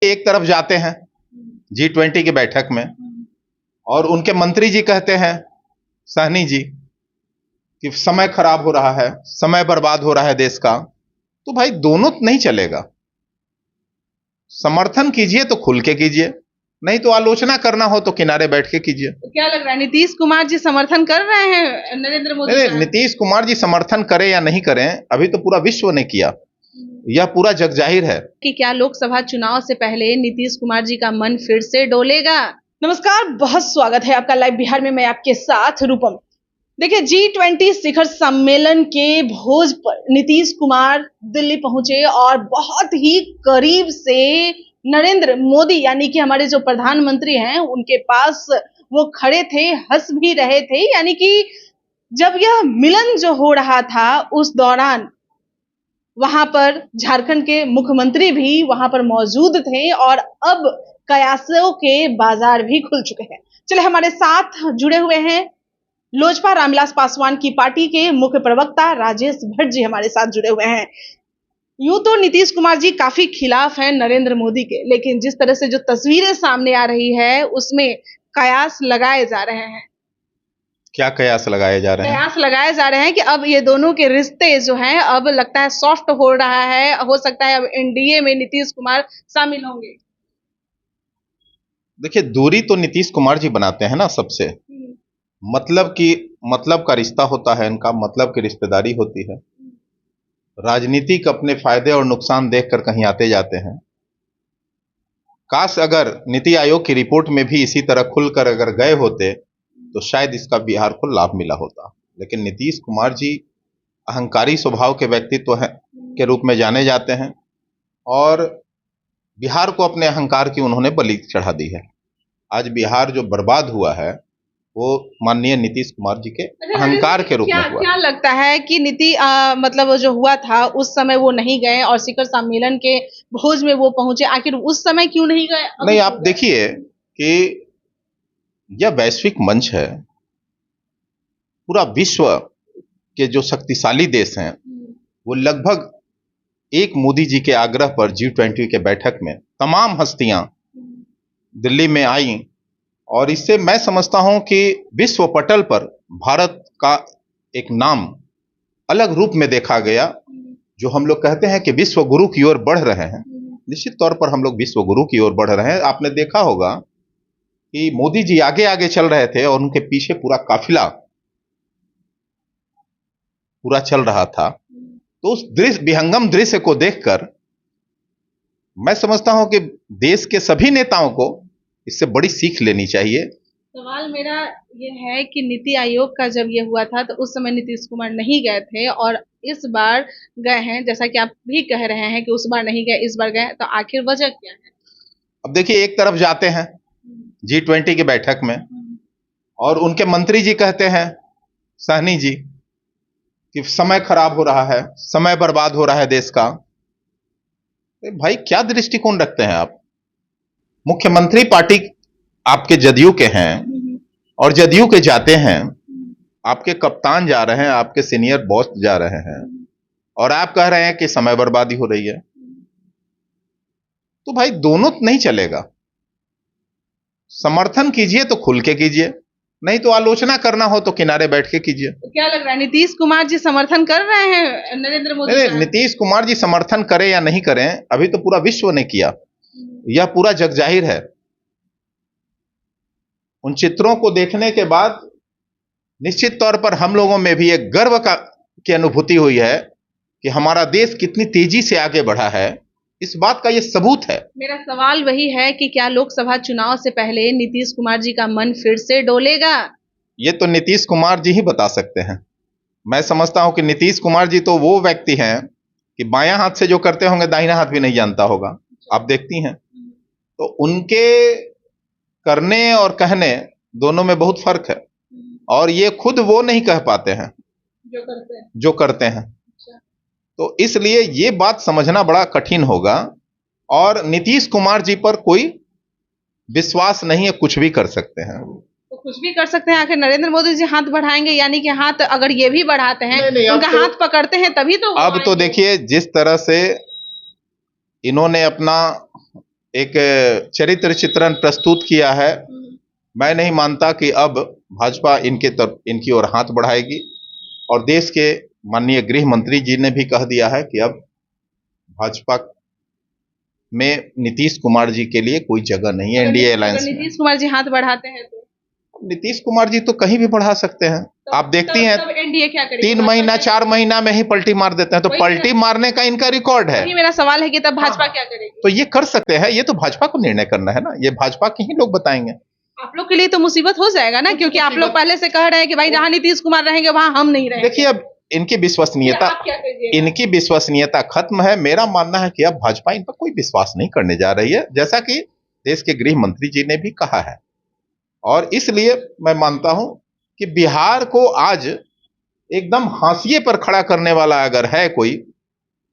एक तरफ जाते हैं G20 की बैठक में और उनके मंत्री जी कहते हैं, सहनी जी, कि समय खराब हो रहा है, समय बर्बाद हो रहा है देश का। तो भाई दोनों नहीं चलेगा। समर्थन कीजिए तो खुल के कीजिए, नहीं तो आलोचना करना हो तो किनारे बैठ के कीजिए। तो क्या लग रहा है, नीतीश कुमार जी समर्थन कर रहे हैं नरेंद्र मोदी नहीं, का? नीतीश कुमार जी समर्थन करें या नहीं करें, अभी तो पूरा विश्व ने किया, यह पूरा जग जाहिर है कि क्या लोकसभा चुनाव से पहले नीतीश कुमार जी का मन फिर से डोलेगा। नमस्कार, बहुत स्वागत है आपका लाइव बिहार में। मैं आपके साथ रूपम। देखिए, G20 शिखर सम्मेलन के भोज पर नीतीश कुमार दिल्ली पहुंचे और बहुत ही करीब से नरेंद्र मोदी यानी कि हमारे जो प्रधानमंत्री हैं उनके पास वो खड़े थे, हंस भी रहे थे। यानी कि जब यह मिलन जो हो रहा था उस दौरान वहां पर झारखंड के मुख्यमंत्री भी वहां पर मौजूद थे और अब कयासों के बाजार भी खुल चुके हैं। चले हमारे साथ जुड़े हुए हैं लोजपा रामविलास पासवान की पार्टी के मुख्य प्रवक्ता राजेश भट्ट जी हमारे साथ जुड़े हुए हैं। यूं तो नीतीश कुमार जी काफी खिलाफ हैं नरेंद्र मोदी के, लेकिन जिस तरह से जो तस्वीरें सामने आ रही है उसमें कयास लगाए जा रहे हैं। क्या कयास लगाए जा रहे हैं? कयास लगाए जा रहे हैं कि अब ये दोनों के रिश्ते जो हैं अब लगता है सॉफ्ट हो रहा है, हो सकता है अब एनडीए में नीतीश कुमार शामिल होंगे। देखिए, दूरी तो नीतीश कुमार जी बनाते हैं ना सबसे। मतलब का रिश्ता होता है इनका, मतलब की रिश्तेदारी होती है। राजनीतिक अपने फायदे और नुकसान देखकर कहीं आते जाते हैं। काश अगर नीति आयोग की रिपोर्ट में भी इसी तरह खुलकर अगर गए होते तो शायद इसका बिहार को लाभ मिला होता। लेकिन नीतीश कुमार जी अहंकारी स्वभाव के व्यक्तित्व के रूप में जाने जाते हैं और बिहार को अपने अहंकार की उन्होंने बलि चढ़ा दी है। आज बिहार जो बर्बाद हुआ है वो माननीय नीतीश कुमार जी के अहंकार के रूप में हुआ। क्या लगता है कि मतलब जो हुआ था उस समय वो नहीं गए और शिखर सम्मेलन के भोज में वो पहुंचे, आखिर उस समय क्यों नहीं गए? नहीं, आप देखिए कि यह वैश्विक मंच है। पूरा विश्व के जो शक्तिशाली देश हैं वो लगभग एक मोदी जी के आग्रह पर G20 के बैठक में तमाम हस्तियां दिल्ली में आई और इससे मैं समझता हूं कि विश्व पटल पर भारत का एक नाम अलग रूप में देखा गया। जो हम लोग कहते हैं कि विश्व गुरु की ओर बढ़ रहे हैं, निश्चित तौर पर हम लोग विश्व गुरु की ओर बढ़ रहे हैं। आपने देखा होगा कि मोदी जी आगे आगे चल रहे थे और उनके पीछे पूरा काफिला पूरा चल रहा था। तो उस विहंगम दृश्य को देखकर मैं समझता हूं कि देश के सभी नेताओं को इससे बड़ी सीख लेनी चाहिए। सवाल मेरा ये है कि नीति आयोग का जब ये हुआ था तो उस समय नीतीश कुमार नहीं गए थे और इस बार गए हैं, जैसा कि आप भी कह रहे हैं कि उस बार नहीं गए इस बार गए, तो आखिर वजह क्या है? अब देखिए, एक तरफ जाते हैं G20 की बैठक में और उनके मंत्री जी कहते हैं, सहनी जी, कि समय खराब हो रहा है, समय बर्बाद हो रहा है देश का। भाई क्या दृष्टिकोण रखते हैं आप? मुख्यमंत्री पार्टी आपके जदयू के हैं और जदयू के जाते हैं, आपके कप्तान जा रहे हैं, आपके सीनियर बॉस जा रहे हैं और आप कह रहे हैं कि समय बर्बादी हो रही है। तो भाई दोनों नहीं चलेगा। समर्थन कीजिए तो खुल के कीजिए, नहीं तो आलोचना करना हो तो किनारे बैठ के कीजिए। तो क्या लग रहा है, नीतीश कुमार जी समर्थन कर रहे हैं नरेंद्र मोदी का? नीतीश कुमार जी समर्थन करें या नहीं करें, अभी तो पूरा विश्व ने किया, यह पूरा जग जाहिर है। उन चित्रों को देखने के बाद निश्चित तौर पर हम लोगों में भी एक गर्व की अनुभूति हुई है कि हमारा देश कितनी तेजी से आगे बढ़ा है। इस बात का यह सबूत है। मेरा सवाल वही है कि क्या लोकसभा चुनाव से पहले नीतीश कुमार जी का मन फिर से डोलेगा? ये तो नीतीश कुमार जी ही बता सकते हैं। मैं समझता हूं कि नीतीश कुमार जी तो वो व्यक्ति हैं कि बायां हाथ से जो करते होंगे दाहिना हाथ भी नहीं जानता होगा। आप देखती हैं तो उनके करने और कहने दोनों में बहुत फर्क है और ये खुद वो नहीं कह पाते हैं जो करते हैं। तो इसलिए ये बात समझना बड़ा कठिन होगा और नीतीश कुमार जी पर कोई विश्वास नहीं है, कुछ भी कर सकते हैं। तो कुछ भी कर सकते हैं, आखिर नरेंद्र मोदी जी हाथ बढ़ाएंगे, यानी कि हाथ अगर ये भी बढ़ाते हैं, उनका हाथ पकड़ते हैं तभी तो। अब तो देखिए जिस तरह से इन्होंने अपना एक चरित्र चित्रण प्रस्तुत किया है। मैं नहीं मानता कि अब भाजपा इनकी ओर हाथ बढ़ाएगी, और देश के माननीय गृह मंत्री जी ने भी कह दिया है कि अब भाजपा में नीतीश कुमार जी के लिए कोई जगह नहीं है एनडीए अलायंस में। नीतीश कुमार जी हाथ बढ़ाते हैं तो नीतीश कुमार जी तो कहीं भी बढ़ा सकते हैं। आप देखती हैं एनडीए क्या करेगी? 3 महीना 4 महीना में ही पलटी मार देते हैं, तो पलटी मारने का इनका रिकॉर्ड है। वही मेरा सवाल है कि तब भाजपा क्या करेगी? तो ये कर सकते हैं, ये तो भाजपा को निर्णय करना है ना, ये भाजपा के ही लोग बताएंगे। आप लोग के लिए तो मुसीबत हो जाएगा ना, क्योंकि आप लोग पहले से कह रहे हैं कि भाई जहां नीतीश कुमार रहेंगे वहां हम नहीं रहेंगे। देखिए, अब इनकी विश्वसनीयता खत्म है। मेरा मानना है कि अब भाजपा इन पर कोई विश्वास नहीं करने जा रही है, जैसा कि देश के गृह मंत्री जी ने भी कहा है। और इसलिए मैं मानता हूं कि बिहार को आज एकदम हाशिए पर खड़ा करने वाला अगर है कोई,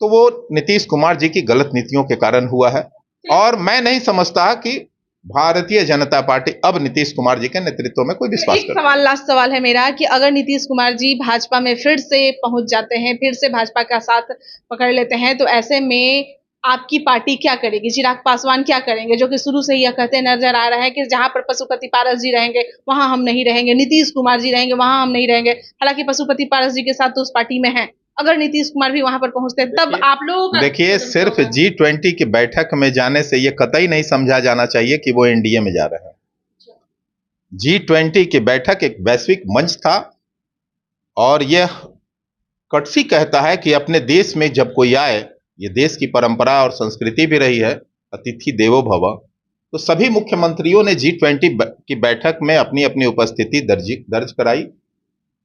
तो वो नीतीश कुमार जी की गलत नीतियों के कारण हुआ है। और मैं नहीं समझता कि भारतीय जनता पार्टी अब नीतीश कुमार जी के नेतृत्व में कोई विश्वास करती है। लास्ट सवाल है मेरा कि अगर नीतीश कुमार जी भाजपा में फिर से पहुंच जाते हैं, फिर से भाजपा का साथ पकड़ लेते हैं, तो ऐसे में आपकी पार्टी क्या करेगी? चिराग पासवान क्या करेंगे, जो कि शुरू से ही यह कहते नजर आ रहा है कि जहां पर पशुपति पारस जी रहेंगे वहां हम नहीं रहेंगे, नीतीश कुमार जी रहेंगे वहां हम नहीं रहेंगे। हालांकि पशुपति पारस जी के साथ तो उस पार्टी में है, अगर नीतीश कुमार भी वहां पर पहुंचते तब आप लोग देखिए, सिर्फ G20 की बैठक में जाने से ये कतई नहीं समझा जाना चाहिए कि वो एनडीए में जा रहे हैं। G20 की बैठक एक वैश्विक मंच था, और यह कटसी कहता है कि अपने देश में जब कोई आए, ये देश की परंपरा और संस्कृति भी रही है, अतिथि देवो भव, तो सभी मुख्यमंत्रियों ने G20 की बैठक में अपनी अपनी उपस्थिति दर्ज कराई।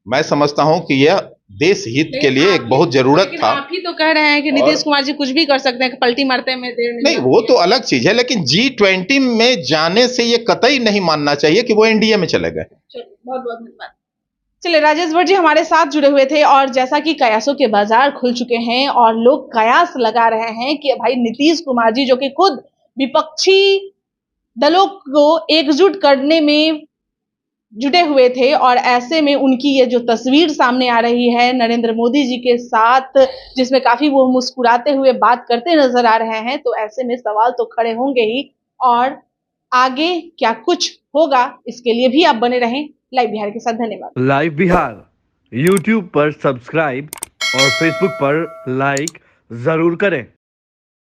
मैं समझता हूं कि यह देश हित के लिए एक बहुत जरूरत था। आप ही तो कह रहे हैं कि नीतीश कुमार जी कुछ भी कर सकते हैं, पलटी मारते में देर नहीं, वो तो अलग चीज है, लेकिन G20 में जाने से ये कतई नहीं मानना चाहिए कि वो एनडीए में चले गए। बहुत बहुत धन्यवाद। चलिए, राजेश भट्ट जी हमारे साथ जुड़े हुए थे, और जैसा कि कयासों के बाजार खुल चुके हैं और लोग कयास लगा रहे हैं कि भाई नीतीश कुमार जी जो कि खुद विपक्षी दलों को एकजुट करने में जुटे हुए थे, और ऐसे में उनकी ये जो तस्वीर सामने आ रही है नरेंद्र मोदी जी के साथ, जिसमें काफी वो मुस्कुराते हुए बात करते नजर आ रहे हैं, तो ऐसे में सवाल तो खड़े होंगे ही। और आगे क्या कुछ होगा, इसके लिए भी आप बने रहें लाइव बिहार के साथ। धन्यवाद। लाइव बिहार YouTube पर सब्सक्राइब और Facebook पर लाइक जरूर करें।